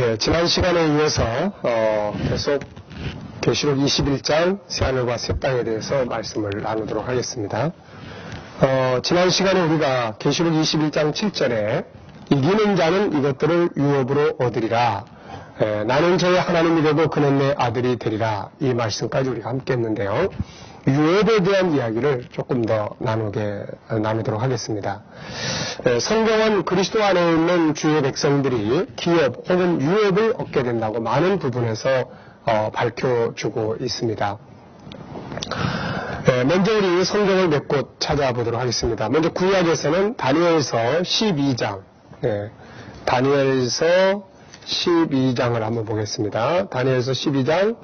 네, 지난 시간에 이어서 계속 계시록 21장 새하늘과 새 땅에 대해서 말씀을 나누도록 하겠습니다. 지난 시간에 우리가 계시록 21장 7절에 이기는 자는 이것들을 유업으로 얻으리라. 나는 저의 하나님이 되고 그는 내 아들이 되리라. 이 말씀까지 우리가 함께 했는데요. 유업에 대한 이야기를 조금 더 나누도록 하겠습니다. 성경은 그리스도 안에 있는 주의 백성들이 기업 혹은 유업을 얻게 된다고 많은 부분에서 밝혀주고 있습니다. 먼저 우리 성경을 몇 곳 찾아보도록 하겠습니다. 먼저 구약에서는 다니엘서 12장, 다니엘서 12장을 한번 보겠습니다. 다니엘서 12장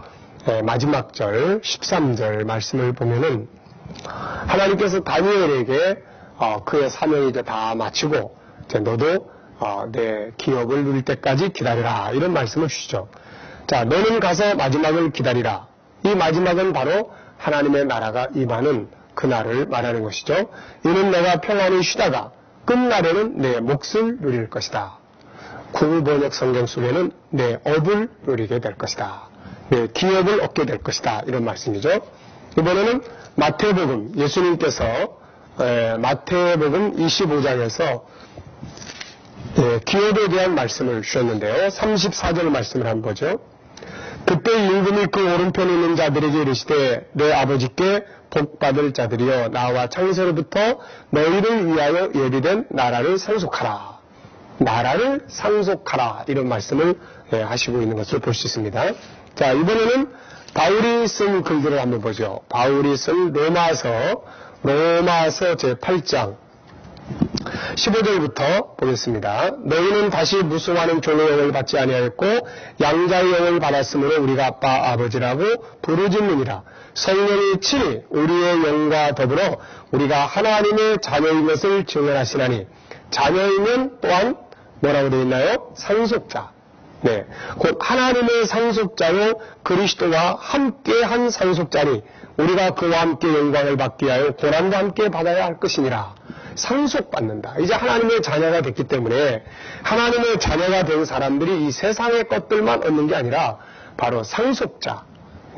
마지막 절 13절 말씀을 보면은 하나님께서 다니엘에게 그의 사명이 이제 다 마치고 이제 너도 내 기업을 누릴 때까지 기다리라 이런 말씀을 주시죠. 자, 너는 가서 마지막을 기다리라. 이 마지막은 바로 하나님의 나라가 임하는 그날을 말하는 것이죠. 이는 내가 평안히 쉬다가 끝날에는 내 몫을 누릴 것이다. 구번역 성경 속에는 내 업을 누리게 될 것이다. 네, 기업을 얻게 될 것이다. 이런 말씀이죠. 이번에는 마태복음, 예수님께서 마태복음 25장에서 기업에 대한 말씀을 주셨는데요. 34절 말씀을 한번 보죠. 그때 임금이 그 오른편에 있는 자들에게 이르시되 내 아버지께 복받을 자들이여 나와 창세로부터 너희를 위하여 예비된 나라를 상속하라. 나라를 상속하라. 이런 말씀을 하시고 있는 것을 볼 수 있습니다. 자, 이번에는 바울이 쓴 글들을 한번 보죠. 바울이 쓴 로마서 제8장 15절부터 보겠습니다. 너희는 다시 무수하는 종의 영을 받지 아니하였고 양자의 영을 받았으므로 우리가 아빠 아버지라고 부르짖느니라. 성령이 친히 우리의 영과 더불어 우리가 하나님의 자녀인 것을 증언하시나니 자녀이면 또한 뭐라고 되어 있나요? 상속자. 네, 곧 하나님의 상속자요 그리스도와 함께한 상속자니 우리가 그와 함께 영광을 받기 위하여 고난과 함께 받아야 할 것이니라. 상속받는다. 이제 하나님의 자녀가 됐기 때문에 하나님의 자녀가 된 사람들이 이 세상의 것들만 얻는 게 아니라 바로 상속자,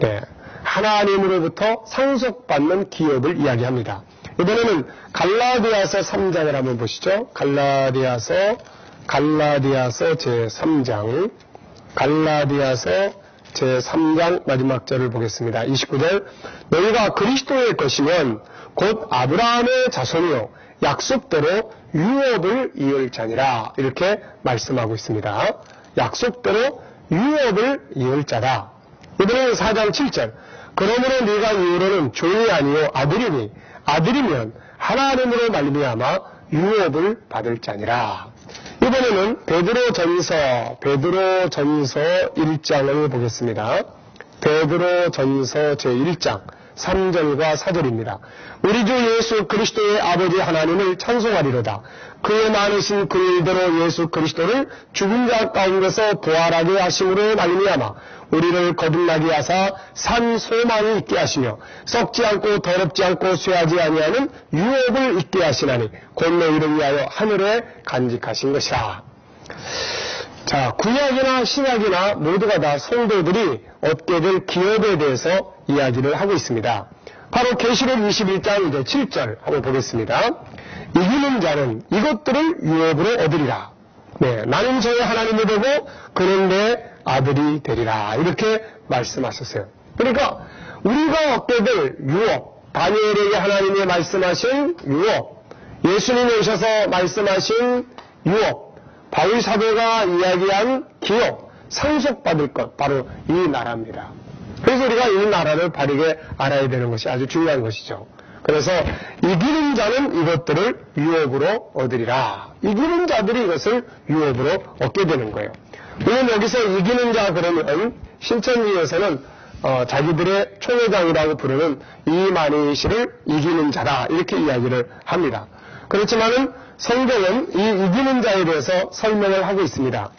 네, 하나님으로부터 상속받는 기업을 이야기합니다. 이번에는 갈라디아서 3장을 한번 보시죠. 갈라디아서 제3장, 제3장 마지막 절을 보겠습니다. 29절, 너희가 그리스도의 것이면 곧 아브라함의 자손이요 약속대로 유업을 이을 자니라. 이렇게 말씀하고 있습니다. 약속대로 유업을 이을 자다. 이번에는 4장 7절, 그러므로 네가 이후로는 종이 아니요 아들이니 아들이면 하나님으로 말미암아 유업을 받을 자니라. 이번에는 베드로전서 1장을 보겠습니다. 베드로전서 제1장 3절과 4절입니다. 우리 주 예수 그리스도의 아버지 하나님을 찬송하리로다. 그의 많으신 그 일대로 예수 그리스도를 죽은 자 가운데서 부활하게 하심으로 말미암아 우리를 거듭나게 하사 산 소망이 있게 하시며 썩지 않고 더럽지 않고 쇠하지 아니하는 유업을 있게 하시나니 곧 너희를 위하여 하늘에 간직하신 것이라. 자, 구약이나 신약이나 모두가 다 성도들이 얻게 될 기업에 대해서 이야기를 하고 있습니다. 바로 계시록 21장 이제 7절 한번 보겠습니다. 이기는 자는 이것들을 유업으로 얻으리라. 네, 나는 저의 하나님이 되고 그는 내 아들이 되리라. 이렇게 말씀하셨어요. 그러니까 우리가 얻게 될 유업, 다니엘에게 하나님이 말씀하신 유업, 예수님이 오셔서 말씀하신 유업, 바울 사도가 이야기한 기업, 상속받을 것, 바로 이 나라입니다. 그래서 우리가 이 나라를 바르게 알아야 되는 것이 아주 중요한 것이죠. 그래서 이기는 자는 이것들을 유업으로 얻으리라. 이기는 자들이 이것을 유업으로 얻게 되는 거예요. 물론 여기서 이기는 자 그러면 신천지에서는 자기들의 총회장이라고 부르는 이만희씨를 이기는 자다 이렇게 이야기를 합니다. 그렇지만은 성경은 이 이기는 자에 대해서 설명을 하고 있습니다.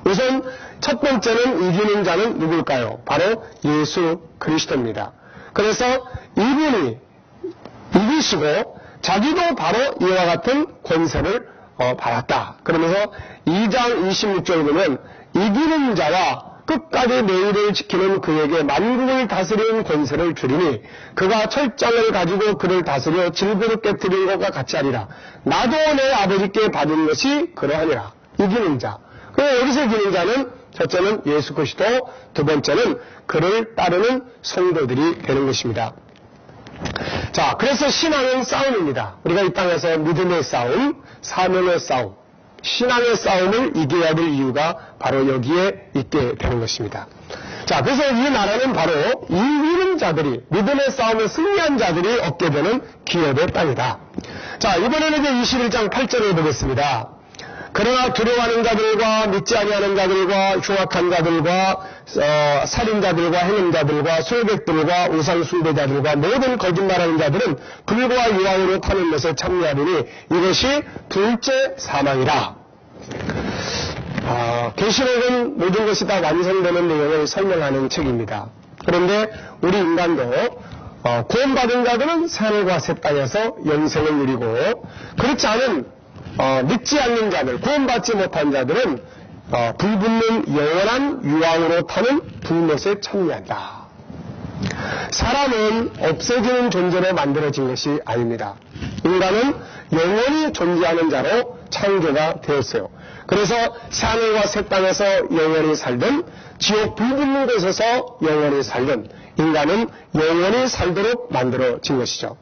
우선 첫 번째는 이기는 자는 누굴까요? 바로 예수 그리스도입니다. 그래서 이분이 이기시고 자기도 바로 이와 같은 권세를 받았다. 그러면서 2장 26절 보면 이기는 자와 끝까지 내일을 지키는 그에게 만국을 다스리는 권세를 주리니 그가 철장을 가지고 그를 다스려 질그릇 깨뜨리는 것과 같이 하리라. 나도 내 아버지께 받은 것이 그러하니라. 이기는 자. 여기서 이기는 자는 첫째는 예수 그리스도, 두 번째는 그를 따르는 성도들이 되는 것입니다. 자, 그래서 신앙은 싸움입니다. 우리가 이 땅에서 믿음의 싸움, 사명의 싸움, 신앙의 싸움을 이겨야 될 이유가 바로 여기에 있게 되는 것입니다. 자, 그래서 이 나라는 바로 이기는 자들이, 믿음의 싸움을 승리한 자들이 얻게 되는 기업의 땅이다. 자, 이번에는 이제 21장 8절을 보겠습니다. 그러나 두려워하는 자들과 믿지 아니하는 자들과 흉악한 자들과 살인자들과 행음자들과 소백들과 우상숭배자들과 모든 거짓말하는 자들은 불과 유황으로 타는 것에 참여하리니 이것이 둘째 사망이라. 계시록은 모든 것이 다 완성되는 내용을 설명하는 책입니다. 그런데 우리 인간도 구원받은 자들은 새하늘과 새 땅에서 영생을 누리고 그렇지 않은 믿지 않는 자들, 구원받지 못한 자들은 불붙는 영원한 유황으로 타는 불못에 참여한다. 사람은 없어지는 존재로 만들어진 것이 아닙니다. 인간은 영원히 존재하는 자로 창조가 되었어요. 그래서 새하늘과 새 땅에서 영원히 살든 지옥 불붙는 곳에서 영원히 살든 인간은 영원히 살도록 만들어진 것이죠.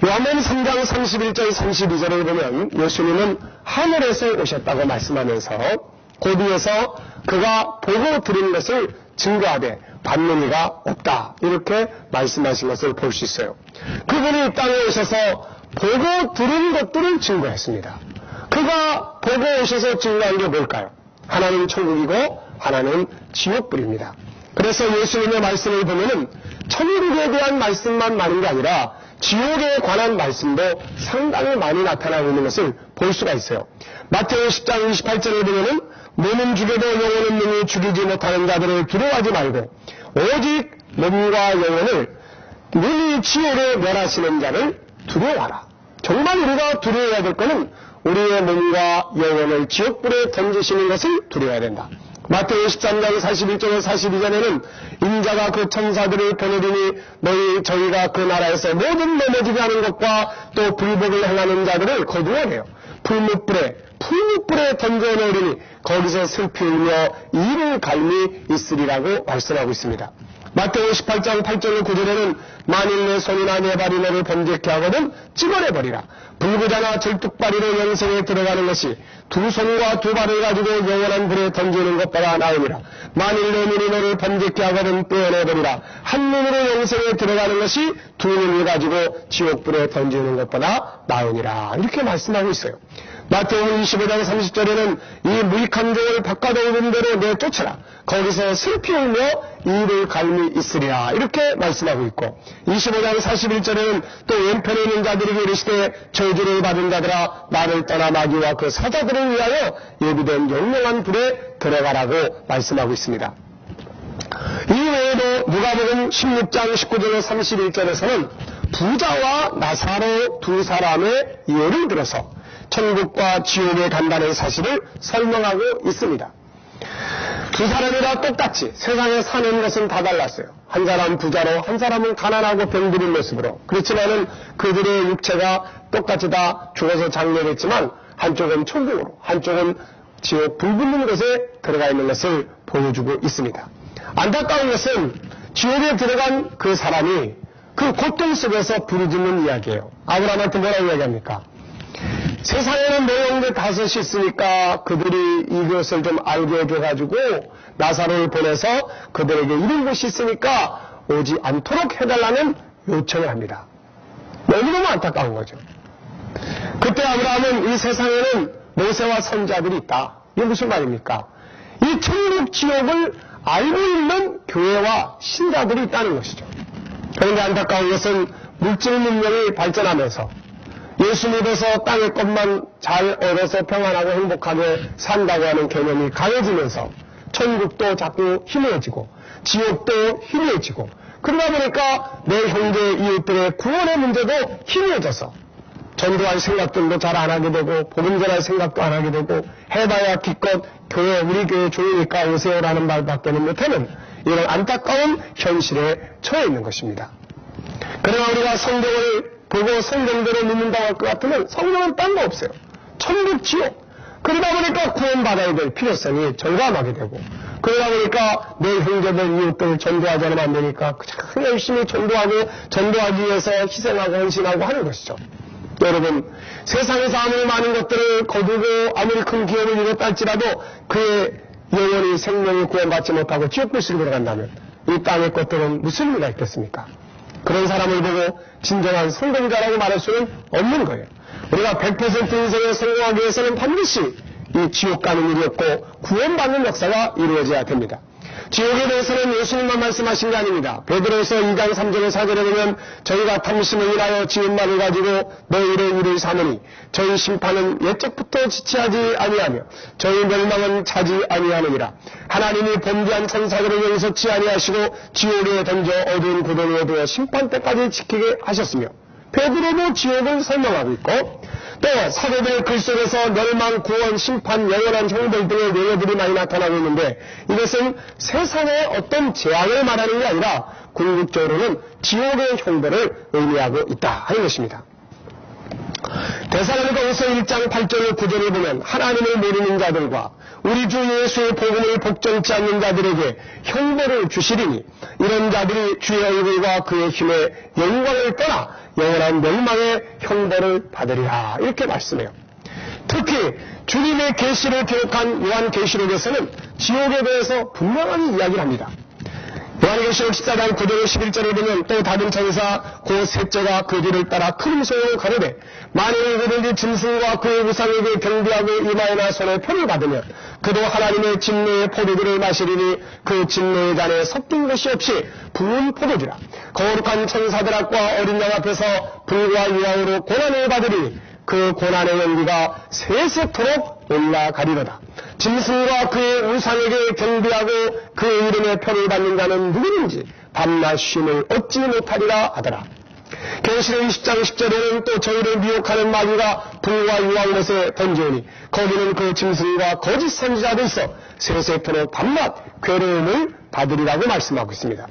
요한복음 3장 31절 32절을 보면 예수님은 하늘에서 오셨다고 말씀하면서 고비에서 그가 보고 들은 것을 증거하되 받는 이가 없다 이렇게 말씀하신 것을 볼 수 있어요. 그분이 이 땅에 오셔서 보고 들은 것들을 증거했습니다. 그가 보고 오셔서 증거한 게 뭘까요? 하나는 천국이고 하나는 지옥불입니다. 그래서 예수님의 말씀을 보면은 천국에 대한 말씀만 많은 게 아니라 지옥에 관한 말씀도 상당히 많이 나타나고 있는 것을 볼 수가 있어요. 마태오 10장 28절을 보면은 몸은 죽여도 영혼은 능히 죽이지 못하는 자들을 두려워하지 말고 오직 몸과 영혼을 능히 지옥에 멸하시는 자를 두려워하라. 정말 우리가 두려워해야 될 것은 우리의 몸과 영혼을 지옥불에 던지시는 것을 두려워해야 된다. 마태오 13장 41절에 42절에는 인자가 그 천사들을 보내리니 저희가 그 나라에서 모든 넘어지게 하는 것과 또 불법을 행하는 자들을 거두어내요. 풀무불에 던져놓으리니 거기서 슬피 울며 이를 갈미 있으리라고 말씀하고 있습니다. 마태오 18장 8절 9절에는 만일 내 손이나 내 발이 너를 범죄케 하거든 찌그러버리라. 불구자나 절뚝발이로 영생에 들어가는 것이 두 손과 두 발을 가지고 영원한 불에 던지는 것보다 나으니라. 만일 내 눈이 너를 범죄케 하거든 떼어내버리라. 한 눈으로 영생에 들어가는 것이 두 눈을 가지고 지옥불에 던지는 것보다 나으니라. 이렇게 말씀하고 있어요. 마태복음 25장 30절에는 이 무익한 종을 바깥에 오는 대로 내쫓아라. 거기서 슬피 울며 이를 갈미 있으리라. 이렇게 말씀하고 있고 25장 41절에는 또 왼편에 있는 자들에게 이르시되 저주를 받은 자들아 나를 떠나 마귀와 그 사자들을 위하여 예비된 영롱한 불에 들어가라고 말씀하고 있습니다. 이 외에도 누가복음 16장 19절 31절에서는 부자와 나사로 두 사람의 예를 들어서 천국과 지옥에 간다는 사실을 설명하고 있습니다. 두 사람이 다 똑같이 세상에 사는 것은 다 달랐어요. 한 사람은 부자로 한 사람은 가난하고 병들은 모습으로. 그렇지만은 그들의 육체가 똑같이 다 죽어서 장렬했지만 한쪽은 천국으로 한쪽은 지옥 불붙는 곳에 들어가 있는 것을 보여주고 있습니다. 안타까운 것은 지옥에 들어간 그 사람이 그 고통 속에서 부르짖는 이야기예요. 아브라함한테 뭐라고 이야기합니까? 세상에는 내 형제 다섯이 있으니까 그들이 이것을 좀 알게 해줘가지고 나사로를 보내서 그들에게 이런 곳이 있으니까 오지 않도록 해달라는 요청을 합니다. 너무너무 안타까운 거죠. 그때 아브라함은 이 세상에는 모세와 선자들이 있다. 이게 무슨 말입니까? 이 천국 지옥을 알고 있는 교회와 신자들이 있다는 것이죠. 그런데 안타까운 것은 물질 문명이 발전하면서 예수 믿어서 땅의 것만 잘 얻어서 평안하고 행복하게 산다고 하는 개념이 강해지면서 천국도 자꾸 희미해지고 지옥도 희미해지고 그러다 보니까 내 형제 이웃들의 구원의 문제도 희미해져서 전도할 생각들도 잘 안 하게 되고 복음 전할 생각도 안 하게 되고 해봐야 기껏 우리 교회 좋으니까 오세요라는 말밖에는 못하는 이런 안타까운 현실에 처해 있는 것입니다. 그러나 우리가 성경을 보고 성경대로 믿는다고 할 것 같으면 성경은 딴 거 없어요. 천국, 지옥. 그러다 보니까 구원받아야 될 필요성이 절감하게 되고 그러다 보니까 내 형제들 이웃들 전도하지 않으면 안 되니까 그냥 열심히 전도하기 위해서 희생하고 헌신하고 하는 것이죠. 여러분, 세상에서 아무리 많은 것들을 거두고 아무리 큰 기업을 이뤘다 할지라도 그의 영혼이 생명이 구원받지 못하고 지옥불씨로 들어간다면 이 땅의 것들은 무슨 의미가 있겠습니까? 그런 사람을 보고 진정한 성공자라고 말할 수는 없는 거예요. 우리가 100% 인생에 성공하기 위해서는 반드시 이 지옥 가는 일이 없고 구원받는 역사가 이루어져야 됩니다. 지옥에 대해서는 예수님만 말씀하신 게 아닙니다. 베드로서 2장 3절의 4절에 보면 저희가 탐심을 인하여 지은 말을 가지고 너희를 일을 삼으니 저희 심판은 옛적부터 지체하지 아니하며 저희 멸망은 차지 아니하느니라. 하나님이 범죄한 천사들을 용서치 아니하시고 지옥에 던져 어두운 구덩이에 두어 심판 때까지 지키게 하셨으며 베드로도 지옥을 설명하고 있고 또 사도들의 글 속에서 멸망, 구원, 심판, 영원한 형벌 등의 예언들이 많이 나타나고 있는데 이것은 세상의 어떤 재앙을 말하는 게 아니라 궁극적으로는 지옥의 형벌을 의미하고 있다 하는 것입니다. 데살로니가후서 1장 8절 9절을 보면 하나님을 모르는 자들과 우리 주 예수의 복음을 복종치 않는 자들에게 형벌을 주시리니 이런 자들이 주의 얼굴과 그의 힘의 영광을 떠나 영원한 멸망의 형벌을 받으리라 이렇게 말씀해요. 특히 주님의 계시를 기록한 요한계시록에서는 지옥에 대해서 분명하게 이야기를 합니다. 요한계시록 14장 9절 11절에 보면 또 다른 천사 그 셋째가 그 뒤를 따라 큰 소리로 가르되 만일 그들이 짐승과 그의 우상에게 경배하고 이마에나 손에 표를 받으면 그도 하나님의 진노의 포도주를 마시리니 그 진노의 잔에 섞인 것이 없이 부은 포도주라. 거룩한 천사들 앞과 어린 양 앞에서 불과 유황으로 고난을 받으리니 그 고난의 연기가 세세토록 올라가리로다. 짐승과 그의 우상에게 경배하고 그의 이름에 표를 받는 자는 누구든지 밤낮 쉼을 얻지 못하리라 하더라. 계시록 20장 10절에는 또 저희를 미혹하는 마귀가 불과 유황못에 던지오니 거기는 그 짐승과 거짓 선지자도 있어 세세토록 밤낮 괴로움을 받으리라고 말씀하고 있습니다.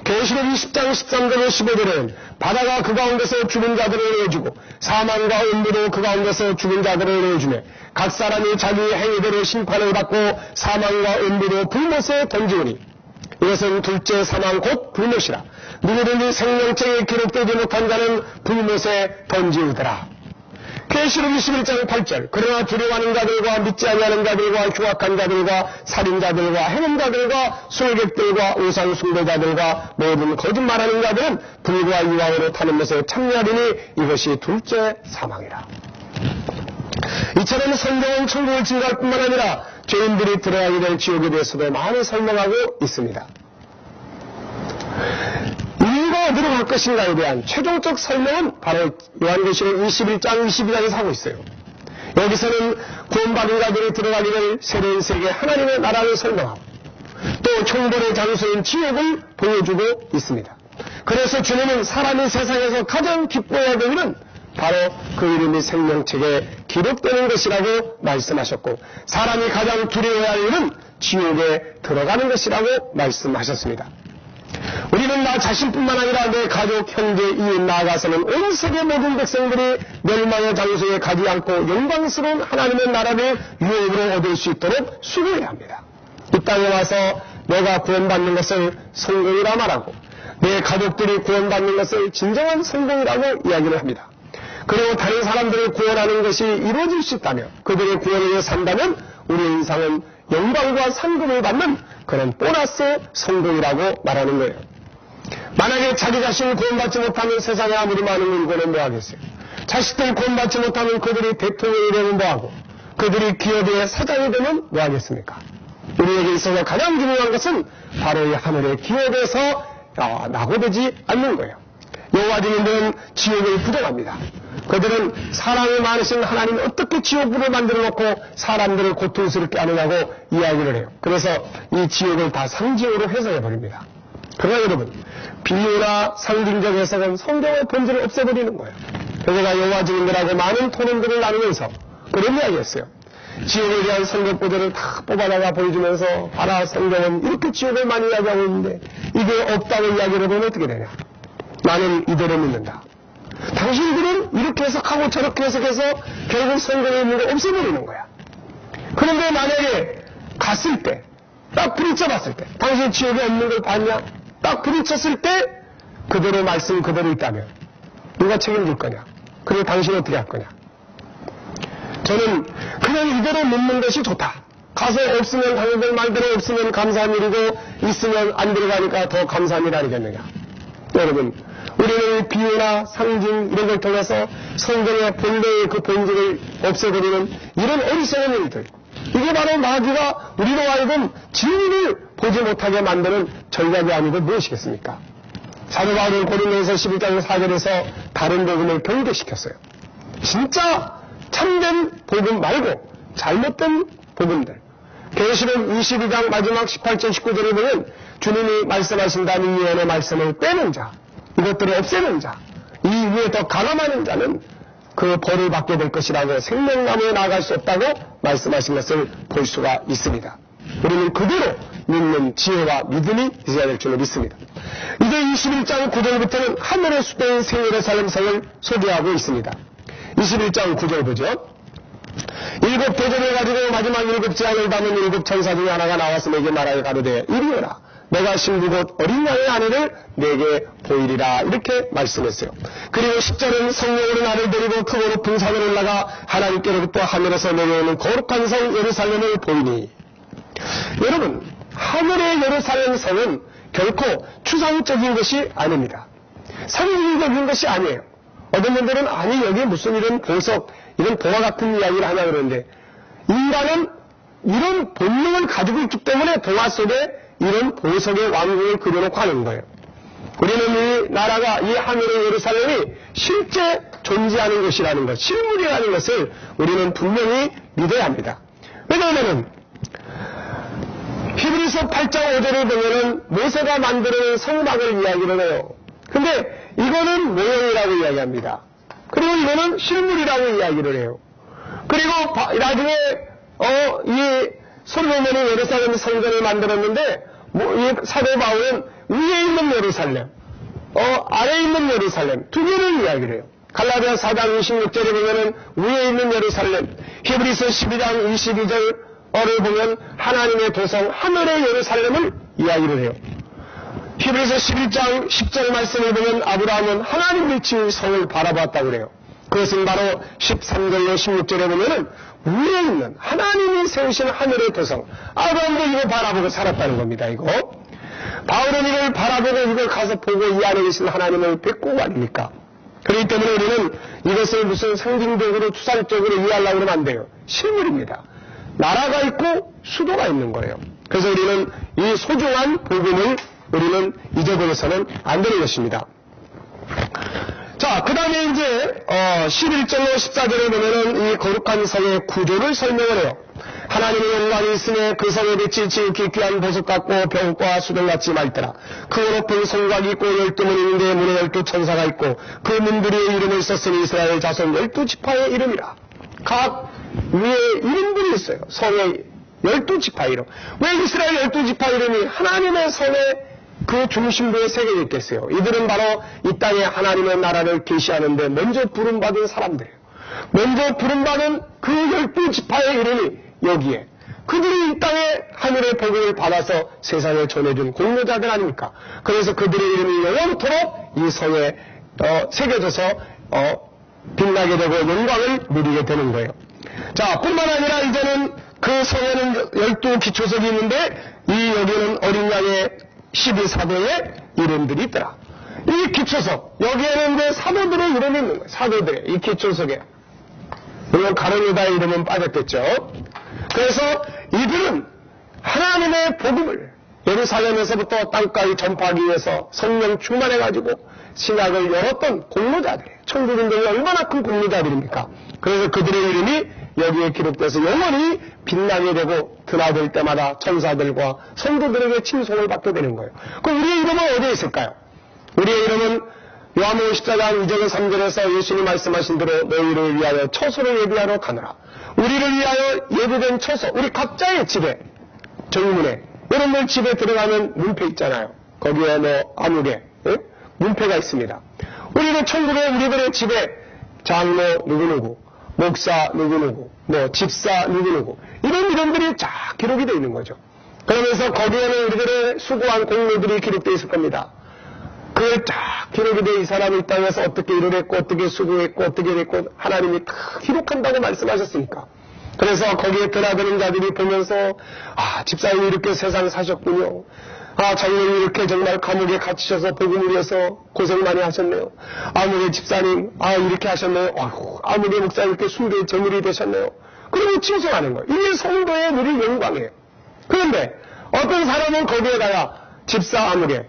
계시록 20장 13절 15절에는 바다가 그 가운데서 죽은 자들을 내어주고 사망과 음부도 그 가운데서 죽은 자들을 내어주며 각 사람이 자기 행위대로 심판을 받고 사망과 음부도 불못에 던지오니 이것은 둘째 사망 곧 불못이라. 누구든지 생명책에 기록되지 못한 자는 불못에 던지우더라. 계시록 21장 8절 그러나 두려워하는 자들과 믿지 아니하는 자들과 흉악한 자들과 살인자들과 해놈자들과 술객들과 우상 숭배자들과 모든 거짓말하는 자들은 불과 유황으로 타는 것에 참여하리니 이것이 둘째 사망이라. 이처럼 성경은 천국을 증거할 뿐만 아니라 죄인들이 들어가게 될 지옥에 대해서도 많이 설명하고 있습니다. 인류가 어디로 갈 것인가에 대한 최종적 설명은 바로 요한계시록 21장 22장에서 하고 있어요. 여기서는 구원받은 자들이 들어가게 될 새로운 세계 하나님의 나라를 설명하고 또 총벌의 장소인 지옥을 보여주고 있습니다. 그래서 주님은 사람이 세상에서 가장 기뻐해야 될 일은 바로 그 이름이 생명책에 기록되는 것이라고 말씀하셨고 사람이 가장 두려워해야 할 일은 지옥에 들어가는 것이라고 말씀하셨습니다. 우리는 나 자신뿐만 아니라 내 가족, 형제, 이웃 나아가서는 온 세계 모든 백성들이 멸망의 장소에 가지 않고 영광스러운 하나님의 나라를 유업으로 얻을 수 있도록 수고해야 합니다. 이 땅에 와서 내가 구원받는 것을 성공이라 말하고 내 가족들이 구원받는 것을 진정한 성공이라고 이야기를 합니다. 그리고 다른 사람들을 구원하는 것이 이루어질 수 있다면 그들의 구원을 위해 산다면 우리의 인생은 영광과 상급을 받는 그런 보너스 성공이라고 말하는 거예요. 만약에 자기 자신을 구원받지 못하면 세상에 아무리 많은 인권은 뭐하겠어요. 자식들 구원받지 못하면 그들이 대통령이 되면 뭐하고 그들이 기업의 사장이 되면 뭐하겠습니까. 우리에게 있어서 가장 중요한 것은 바로 이 하늘의 기업에서 낙오되지 않는 거예요. 여호와 증인들은 지옥을 부정합니다. 그들은 사랑이 많으신 하나님이 어떻게 지옥으로 만들어 놓고 사람들을 고통스럽게 하느냐고 이야기를 해요. 그래서 이 지옥을 다 상징으로 해석해 버립니다. 그러나 여러분, 비유나 상징적 해석은 성경의 본질을 없애버리는 거예요. 그래서 여호와 증인들하고 많은 토론들을 나누면서 그런 이야기했어요. 지옥에 대한 성경 보도를 다 뽑아다가 보여주면서 봐라, 성경은 이렇게 지옥을 많이 이야기하고 있는데 이게 없다고 이야기를 하면 어떻게 되냐. 나는 이대로 믿는다. 당신들은 이렇게 해석하고 저렇게 해석해서 결국 성경에 있는 거 없애버리는 거야. 그런데 만약에 갔을 때, 딱 부딪혀봤을 때, 당신 지옥에 없는 걸 봤냐? 딱 부딪혔을 때 그대로 말씀 그대로 있다면 누가 책임질 거냐? 그리고 당신은 어떻게 할 거냐? 저는 그냥 이대로 믿는 것이 좋다. 가서 없으면 당신들 말대로 없으면 감사한 일이고 있으면 안 들어가니까 더 감사한 일 아니겠느냐. 여러분, 우리는 비유나 상징 이런 걸 통해서 성경의 본래의 그 본질을 없애버리는 이런 어리석은 일들, 이게 바로 마귀가 우리로 하여금 진리를 보지 못하게 만드는 전략이 아니고 무엇이겠습니까? 사도 바울은 고린도전서 11장 4절에서 다른 복음을 경계시켰어요. 진짜 참된 복음 말고 잘못된 복음들. 계시록 22장 마지막 18절 19절에 보면 주님이 말씀하신다는 예언의 말씀을 빼는 자, 이것들을 없애는 자, 이 위에 더 가늠하는 자는 그 벌을 받게 될 것이라고 생명나무에 나아갈 수 없다고 말씀하신 것을 볼 수가 있습니다. 우리는 그대로 믿는 지혜와 믿음이 있어야 될 줄로 믿습니다. 이제 21장 9절부터는 하늘의 수도인 새 예루살렘 성을 소개하고 있습니다. 21장 9절 보죠. 일곱 대접을 가지고 마지막 일곱 제안을 담은 일곱 천사 중에 하나가 나와서 내게 말하여 가로되 이리 오라. 내가 신부 곧 어린 양의 아내를 내게 보이리라. 이렇게 말씀했어요. 그리고 10절은 성령으로 나를 데리고 크고 높은 산을 올라가 하나님께로부터 하늘에서 내려오는 거룩한 성 예루살렘을 보이니. 여러분, 하늘의 예루살렘 성은 결코 추상적인 것이 아닙니다. 상징적인 것이 아니에요. 어떤 분들은 아니 여기 무슨 이런 보석, 이런 보화 같은 이야기를 하냐 그러는데 인간은 이런 본능을 가지고 있기 때문에 동화 속에 이런 보석의 왕국을 그려놓고 하는 거예요. 우리는 이 나라가, 이 하늘의 예루살렘이 실제 존재하는 것이라는 것, 실물이라는 것을 우리는 분명히 믿어야 합니다. 왜냐하면 히브리서 8장 5절을 보면은 모세가 만드는 성막을 이야기를 해요. 근데 이거는 모형이라고 이야기합니다. 그리고 이거는 실물이라고 이야기를 해요. 그리고 나중에 이 솔로몬이 예루살렘 성전을 만들었는데 이 사도 바울은 위에 있는 예루살렘, 아래에 있는 예루살렘 두 개를 이야기를 해요. 갈라디아 4장 26절에 보면은 위에 있는 예루살렘, 히브리서 12장 22절을 보면 하나님의 도성 하늘의 예루살렘을 이야기를 해요. 히브리서 11장 10절 말씀을 보면 아브라함은 하나님을 지은 성을 바라봤다고 그래요. 그것은 바로 13절로 16절에 보면은 위에 있는 하나님이 세우신 하늘의 도성, 아브라함도 이거 바라보고 살았다는 겁니다. 이거 바울은 이걸 바라보고 이걸 가서 보고 이 안에 계신 하나님을 뵙고 말입니까? 그렇기 때문에 우리는 이것을 무슨 상징적으로 추상적으로 이해하려고 하면 안 돼요. 실물입니다. 나라가 있고 수도가 있는 거예요. 그래서 우리는 이 소중한 복음을 우리는 잊어버려서는 안 되는 것입니다. 자, 그 다음에 이제 11절로 14절에 보면은 이 거룩한 성의 구조를 설명을 해요. 하나님의 영광이 있으며 그 성의 빛이 지극히 귀한 보석 같고 병과 수정같이 맑더라. 그 높은 성곽이 있고 12문이 있는데 문에 12천사가 있고 그 문들의 이름을 썼으니 이스라엘 자손 12지파의 이름이라. 각 위에 이름들이 있어요. 성의 12지파 이름. 왜 이스라엘 12지파 이름이 하나님의 성의 그 중심부에 새겨져 있겠어요. 이들은 바로 이 땅에 하나님의 나라를 계시하는데 먼저 부름받은 사람들이에요. 먼저 부름받은 그 12지파의 이름이 여기에. 그들이 이 땅에 하늘의 복음을 받아서 세상에 전해준 공로자들 아닙니까? 그래서 그들의 이름이 영원토록 이 성에 새겨져서 빛나게 되고 영광을 누리게 되는 거예요. 자, 뿐만 아니라 이제는 그 성에는 12기초석이 있는데 이 여기는 어린 양의 12사도의 이름들이 있더라. 이 기초석, 여기에는 이제 사도들의 이름이 있는 거예요. 사도들의 이 기초석에. 물론 가룟유다의 이름은 빠졌겠죠. 그래서 이들은 하나님의 복음을 예루살렘에서부터 땅까지 전파하기 위해서 성령 충만해가지고 신약을 열었던 공로자들이에요. 천국인들이 얼마나 큰 공로자들입니까? 그래서 그들의 이름이 여기에 기록돼서 영원히 빛나게 되고 드나들 때마다 천사들과 성도들에게 칭송을 받게 되는 거예요. 그럼 우리의 이름은 어디에 있을까요? 우리의 이름은 요한복음 14장 2절 3절에서 예수님이 말씀하신 대로 너희를 위하여 처소를 예비하러 가노라. 우리를 위하여 예비된 처소, 우리 각자의 집에, 정문에, 여러분들 집에 들어가면 문패 있잖아요. 거기에 뭐 아무개 문패가 있습니다. 우리는 천국에 우리들의 집에 장로 누구누구, 목사 누구누구, 뭐 집사 누구누구 이런 이름들이 쫙 기록이 되어 있는 거죠. 그러면서 거기에는 우리들의 수고한 공로들이 기록되어 있을 겁니다. 그걸 쫙 기록이 돼 이 사람이 이 땅에서 어떻게 일을 했고 어떻게 수고했고 어떻게 됐고 하나님이 다 기록한다고 말씀하셨으니까. 그래서 거기에 드나드는 자들이 보면서 집사님이 이렇게 세상 사셨군요. 장로님이 이렇게 정말 감옥에 갇히셔서 복음을 위해서 고생 많이 하셨네요. 아무개 집사님 이렇게 하셨네요. 아무개 목사님 이렇게 숭배의 제물이 되셨네요. 그리고 칭송하는 거예요. 이게 성도의 누릴 영광이에요. 그런데 어떤 사람은 거기에다가 집사 아무개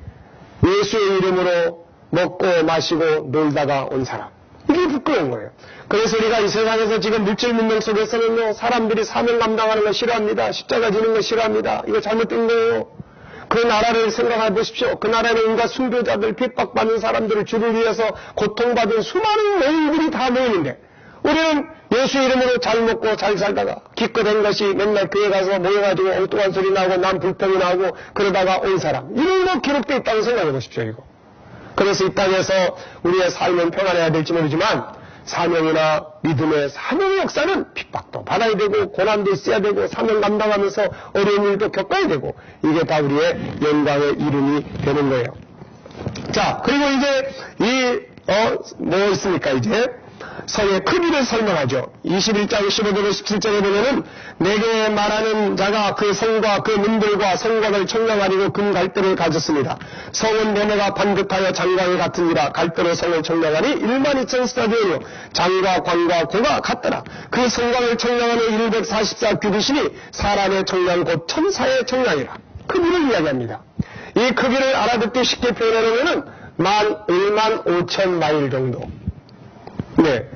예수의 이름으로 먹고 마시고 놀다가 온 사람. 이게 부끄러운 거예요. 그래서 우리가 이 세상에서 지금 물질 문명 속에서는요, 사람들이 사명 감당하는 거 싫어합니다. 십자가 지는 거 싫어합니다. 이거 잘못된 거예요. 그 나라를 생각해 보십시오. 그 나라에 온갖 순교자들, 핍박받는 사람들을 주를 위해서 고통받은 수많은 영웅들이 다 모이는데 우리는 예수 이름으로 잘 먹고 잘 살다가 기껏한 것이 맨날 교회 가서 모여가지고 엉뚱한 소리 나고 남 불평이 나고 그러다가 온 사람. 이런 거 기록되어 있다고 생각해 보십시오. 이거. 그래서 이 땅에서 우리의 삶은 평안해야 될지 모르지만 사명이나 믿음의 사명의 역사는 핍박도 받아야 되고 고난도 있어야 되고 사명 감당하면서 어려운 일도 겪어야 되고 이게 다 우리의 영광의 이름이 되는 거예요. 자, 그리고 이제 뭐 있습니까 이제? 성의 크기를 설명하죠. 21장 15절 17절에 보면은 내게 말하는 자가 그 성과 그 문들과 성곽을 청량하리고 금 갈대를 가졌습니다. 성은 내내가 반듯하여 장광이 같으니라. 갈대로 성을 청량하니 12,000스타디오요 장과 광과 고가 같더라. 그 성곽을 청량하는 144 규빗이니 사람의 청량 곧 천사의 청량이라. 크기를 이야기합니다. 이 크기를 알아듣기 쉽게 표현하려면은 15,000마일 정도. 네.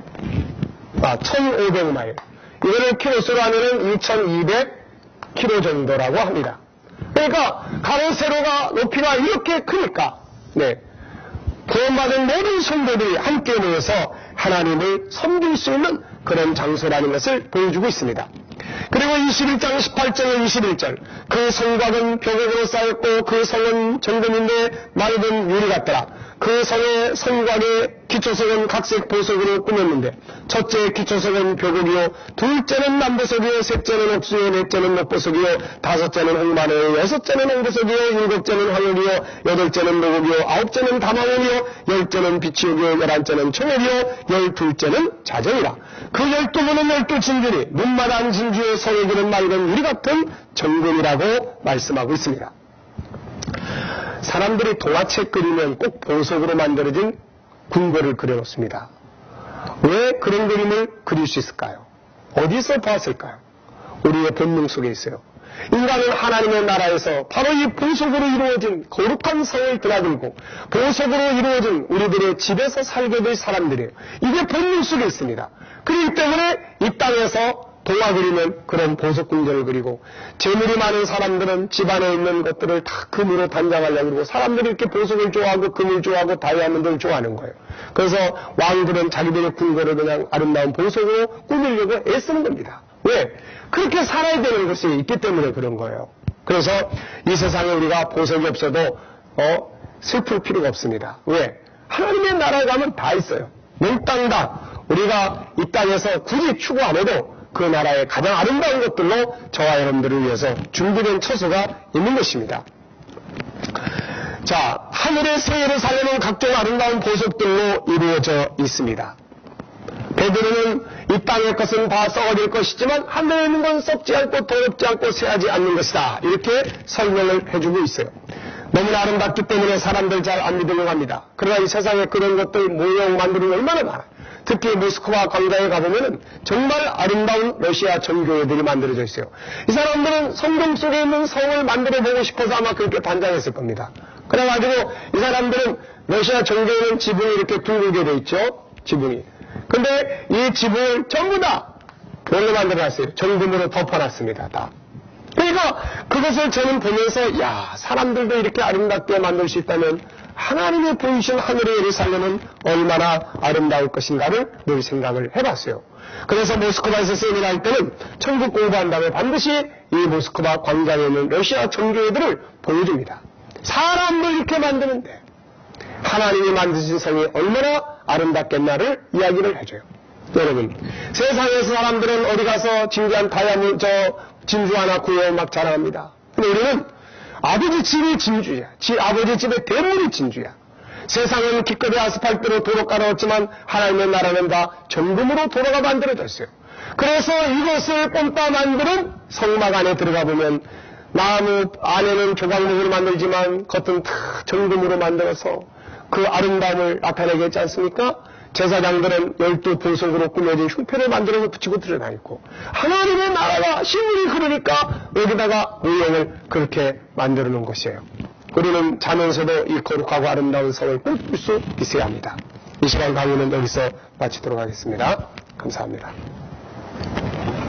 1,500마일. 이거를 키로수로 하면은 2,200km 정도라고 합니다. 그러니까 가로 세로가 높이가 이렇게 크니까 네. 구원받은 모든 성도들이 함께 모여서 하나님을 섬길 수 있는 그런 장소라는 것을 보여주고 있습니다. 그리고 21장 18절에 21절 그 성곽은 벽으로 쌓였고 그 성은 정금인데 맑은 유리 같더라. 그 성의 성곽의 기초석은 각색 보석으로 꾸몄는데 첫째 기초석은 벽옥이요 둘째는 남보석이요 셋째는 옥수요 넷째는 녹보석이요 다섯째는 홍마네요 여섯째는 홍보석이요 일곱째는 황옥이요 여덟째는 녹옥이요 아홉째는 담황옥이요 열째는 비치옥이요 열한째는 청옥이요 열둘째는 자정이라. 그 12문은 12진주니 눈마다 진주의 성의 기는 맑은 유리 같은 정금이라고 말씀하고 있습니다. 사람들이 동화책 그리면 꼭 보석으로 만들어진 궁궐을 그려놓습니다. 왜 그런 그림을 그릴 수 있을까요? 어디서 봤을까요? 우리의 본능 속에 있어요. 인간은 하나님의 나라에서 바로 이 보석으로 이루어진 거룩한 성을 드나들고 보석으로 이루어진 우리들의 집에서 살게 될 사람들이에요. 이게 본능 속에 있습니다. 그렇기 때문에 이 땅에서 동화 그리면 그런 보석 궁전을 그리고 재물이 많은 사람들은 집안에 있는 것들을 다 금으로 단장하려고 그러고 사람들이 이렇게 보석을 좋아하고 금을 좋아하고 다이아몬드를 좋아하는 거예요. 그래서 왕들은 자기들의 궁궐을 그냥 아름다운 보석으로 꾸미려고 애쓰는 겁니다. 왜? 그렇게 살아야 되는 것이 있기 때문에 그런 거예요. 그래서 이 세상에 우리가 보석이 없어도 슬플 필요가 없습니다. 왜? 하나님의 나라에 가면 다 있어요. 몽땅 다 우리가 이 땅에서 굳이 추구 안 해도 그 나라의 가장 아름다운 것들로 저와 여러분들을 위해서 준비된 처소가 있는 것입니다. 자, 하늘의 새 예루살렘은 각종 아름다운 보석들로 이루어져 있습니다. 베드로는 이 땅의 것은 다 썩어질 것이지만 하늘에 있는 건 썩지 않고 더럽지 않고 쇠하지 않는 것이다. 이렇게 설명을 해주고 있어요. 너무나 아름답기 때문에 사람들 잘 안 믿으려고 합니다. 그러나 이 세상에 그런 것들 모형 만드는 게 얼마나 많아요. 특히 모스크바 광장에 가보면 정말 아름다운 러시아 전교회들이 만들어져 있어요. 이 사람들은 성경 속에 있는 성을 만들어 보고 싶어서 아마 그렇게 단장했을 겁니다. 그래가지고 이 사람들은 러시아 전교회는 지붕이 이렇게 둥글게 돼 있죠. 지붕이. 근데 이 지붕을 전부 다 뭘로 만들어놨어요? 정금으로 덮어놨습니다. 다. 그러니까 그것을 저는 보면서 야, 사람들도 이렇게 아름답게 만들 수 있다면 하나님의 보이신 하늘의 예루살렘은 얼마나 아름다울 것인가를 늘 생각을 해봤어요. 그래서 모스크바에서 세미나할 때는 천국 공부한 다음에 반드시 이 모스크바 광장에 있는 러시아 정교회들을 보여줍니다. 사람을 이렇게 만드는데 하나님이 만드신 성이 얼마나 아름답겠나를 이야기를 해줘요. 여러분, 세상에서 사람들은 어디 가서 진귀한 진주 하나 구해서 막 자랑합니다. 근데 우리는 아버지 집이 진주야. 아버지 집의 대물이 진주야. 세상은 기껏이 아스팔트로 도로 깔아놓지만 하나님의 나라는 다 정금으로 도로가 만들어졌어요. 그래서 이것을 꼼따 만드는 성막 안에 들어가 보면 나무 안에는 조각목으로 만들지만 겉은 다 정금으로 만들어서 그 아름다움을 나타내게 했지 않습니까? 제사장들은 12보석으로 꾸며진 흉패를 만들어서 붙이고 들여다니고 하나님의 나라가 신물이 흐르니까 여기다가 모형을 그렇게 만들어 놓은 것이에요. 우리는 자면서도 이 거룩하고 아름다운 성을 꿈꿀 수 있어야 합니다. 이 시간 강의는 여기서 마치도록 하겠습니다. 감사합니다.